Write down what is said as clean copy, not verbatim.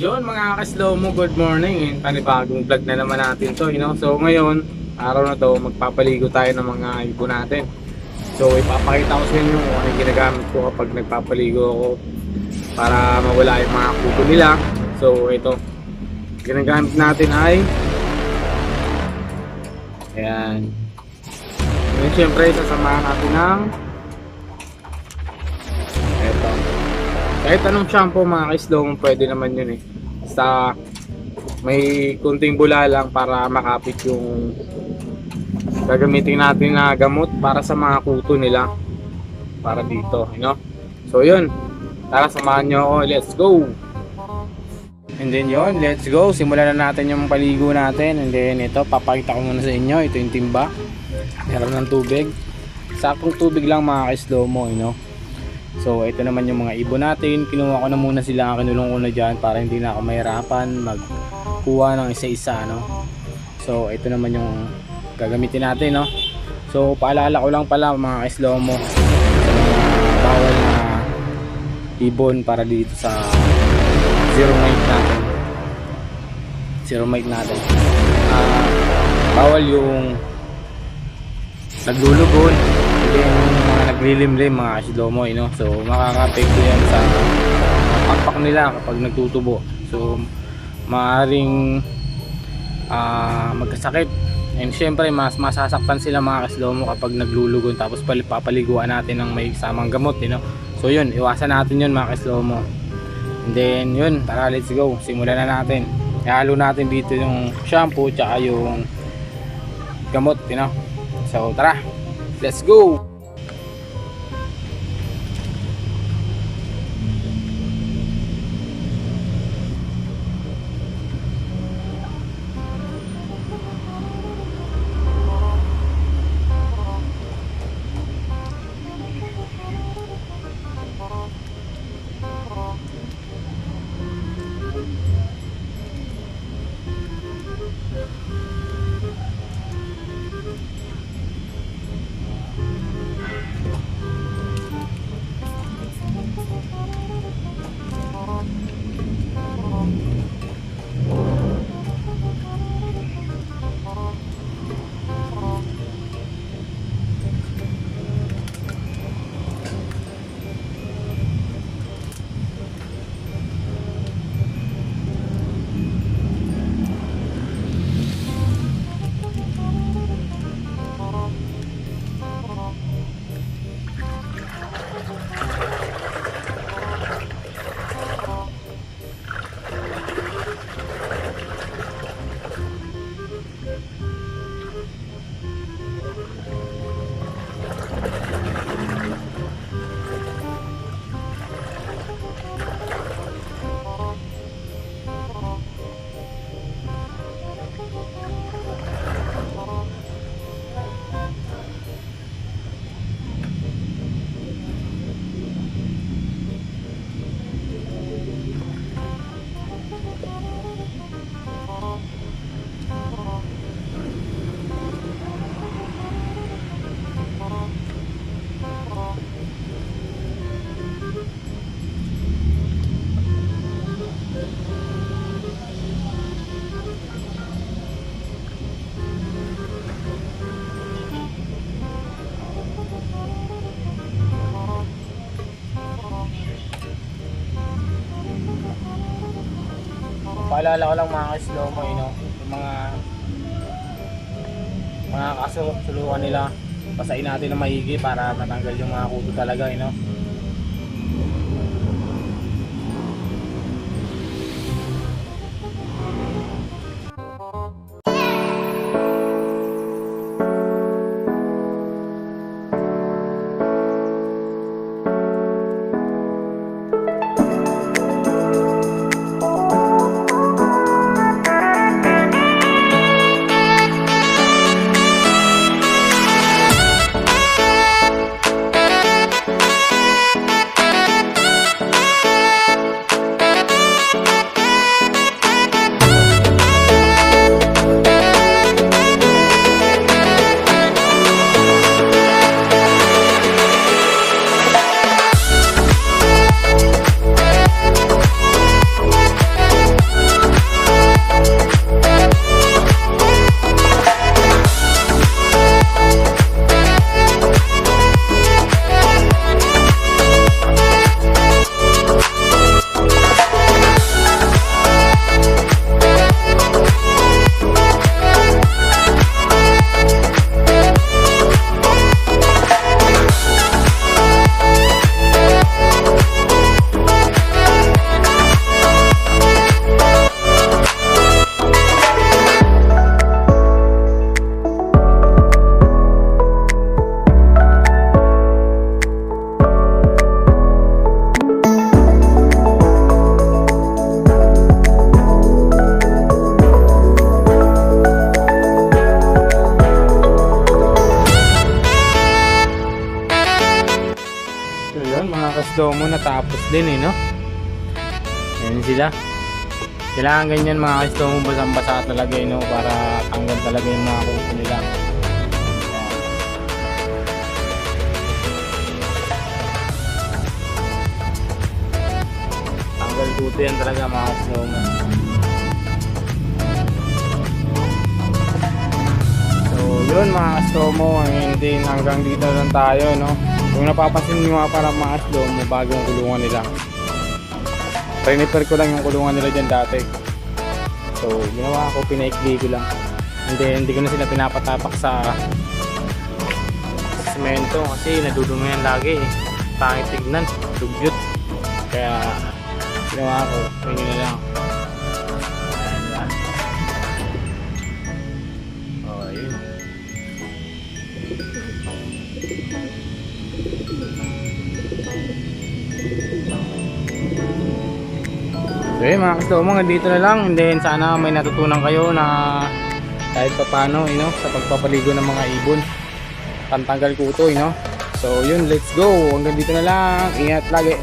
Yun mga ka-slow mo, good morning. Panibagong vlog na naman natin to, So ngayon, araw na to, magpapaligo tayo ng mga ibon natin. So ipapakita ko sa inyo kung ano yung ginagamit ko kapag nagpapaligo ako para mawala yung mga kuto nila. So ito, ginagamit natin ay ayan. Ngayon syempre, sasamahan natin ng ito. Kahit anong shampoo mga ka-slow mo, pwede naman yun eh. Basta may kunting bula lang para makapit yung gagamitin natin na gamot para sa mga kuto nila. Para dito, So yun, tara samahan nyo ako, let's go! And then yun, let's go! Simulan na natin yung paligo natin. And then ito, papakita ko muna sa inyo. Ito yung timba. Meron ng tubig. Saktong tubig lang mga ka-slow mo, So ito naman yung mga ibon natin. Kinuha ko na muna sila, kinulong ko na dyan para hindi na ako mahirapan magkuha ng isa-isa, So ito naman yung gagamitin natin, So paalala ko lang pala mga ka-slow mo sa mga bawal na ibon para dito sa zero mic natin. Bawal yung naglulugon, yung mga naglilimlim mga ka-slow mo, So makaka-apekto yan sa pakpak nila kapag nagtutubo. So maaaring magkasakit. And syempre mas masasaktan sila mga ka-slow mo kapag naglulugon tapos papaliguan natin ng may samang gamot, So yun, iwasan natin yun mga ka-slow mo. And then yun, tara let's go. Simulan na natin. Ihalo natin dito yung shampoo tsaka yung gamot, So tara, let's go. Paalala ko lang mga ka-slow mo, yung mga kasuluhan nila, pasain natin ng maigi para matanggal yung mga kuto talaga, ka-isdomo natapos din no? Ayan sila. Kailangan ganyan mga ka-isdomo, basang-basa talaga no? Para tanggal talaga yung mga kuko nila. Tanggal kuto yan talaga mga ka-isdomo. Yun mga ka-isdomo, hindi hanggang dito lang tayo no. Kung napapansin nyo nga para mga ka-isdomo, bagong kulungan nila. Riniper ko lang yung kulungan nila dyan dati. So ginawa ko, pinaikli ko lang. Hindi ko na sila pinapatapak sa semento kasi nadudungayan lagi eh. Pangit tignan, dugyot. Kaya ginawa ko, yun na lang. So yun mga ka-isdomo, dito na lang. And then sana may natutunan kayo na kahit pa paano sa pagpapaligo ng mga ibon, pantanggal kuto So yun, let's go, hanggang dito na lang. Ingat lagi.